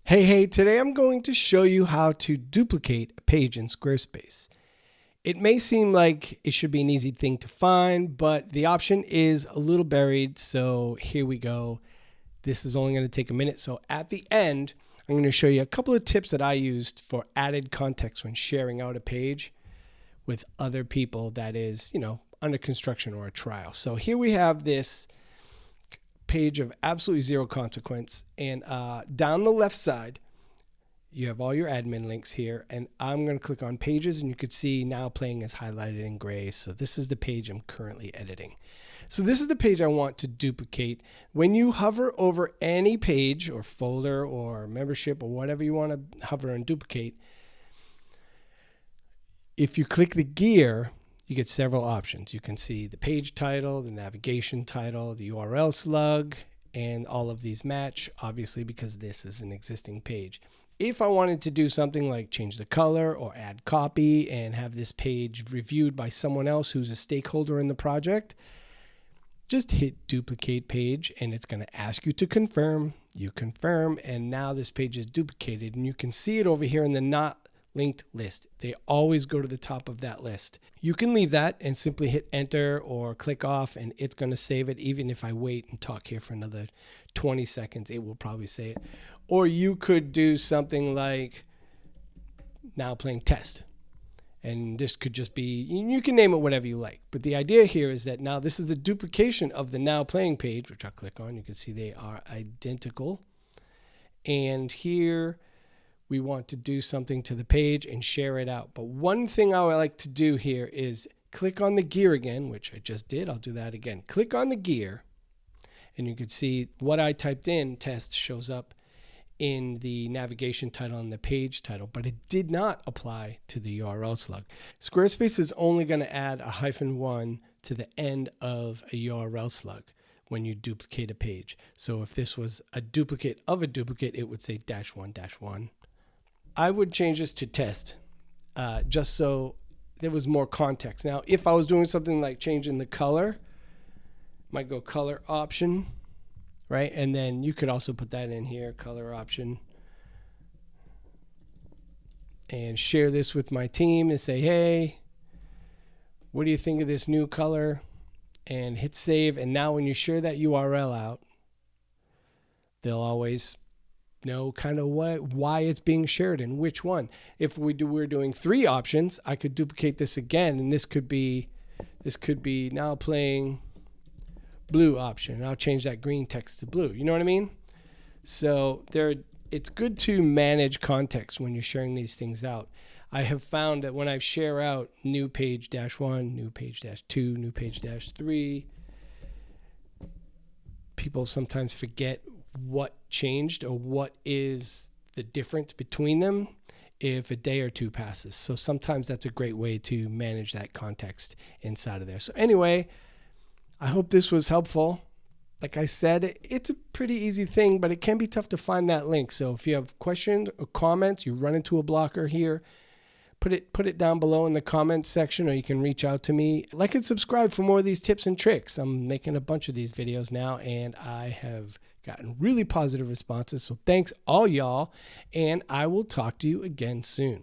Hey, today I'm going to show you how to duplicate a page in Squarespace. It may seem like it should be an easy thing to find, but the option is a little buried, so here we go. This is only going to take a minute, so at the end, I'm going to show you a couple of tips that I used for added context when sharing out a page with other people that is, under construction or a trial. So here we have this page of absolutely zero consequence, and down the left side you have all your admin links here, and I'm going to click on pages, and you could see now playing is highlighted in gray. So this is the page I'm currently editing. So this is the page I want to duplicate. When you hover over any page or folder or membership or whatever you want to hover and duplicate, if you click the gear, you get several options. You can see the page title, the navigation title, the URL slug, and all of these match, obviously, because this is an existing page. If I wanted to do something like change the color or add copy and have this page reviewed by someone else who's a stakeholder in the project, just hit duplicate page, and it's going to ask you to confirm. You confirm, and now this page is duplicated, and you can see it over here in the not linked list. They always go to the top of that list. You can leave that and simply hit enter or click off, and it's going to save it. Even if I wait and talk here for another 20 seconds, it will probably say it. Or you could do something like now playing test. And this could just be, you can name it whatever you like. But the idea here is that now this is a duplication of the now playing page, which I'll click on. You can see they are identical. And here we want to do something to the page and share it out. But one thing I would like to do here is click on the gear again, which I just did. I'll do that again. Click on the gear, and you can see what I typed in, test, shows up in the navigation title and the page title, but it did not apply to the URL slug. Squarespace is only going to add a -1 to the end of a URL slug when you duplicate a page. So if this was a duplicate of a duplicate, it would say -1-1. I would change this to test, just so there was more context. Now, if I was doing something like changing the color, might go color option, right? And then you could also put that in here, color option, and share this with my team and say, hey, what do you think of this new color? And hit save. And now when you share that URL out, they'll always know kind of why it's being shared and which one. If we're doing 3 options, I could duplicate this again, and this could be now playing blue option, and I'll change that green text to blue. You know what I mean? So it's good to manage context when you're sharing these things out. I have found that when I share out new page -1, new page -2, new page -3, people sometimes forget what changed or what is the difference between them if a day or two passes. So sometimes that's a great way to manage that context inside of there. So anyway, I hope this was helpful. Like I said, it's a pretty easy thing, but it can be tough to find that link. So if you have questions or comments, you run into a blocker here, put it down below in the comments section, or you can reach out to me. Like and subscribe for more of these tips and tricks. I'm making a bunch of these videos now, and I have gotten really positive responses. So thanks all y'all, and I will talk to you again soon.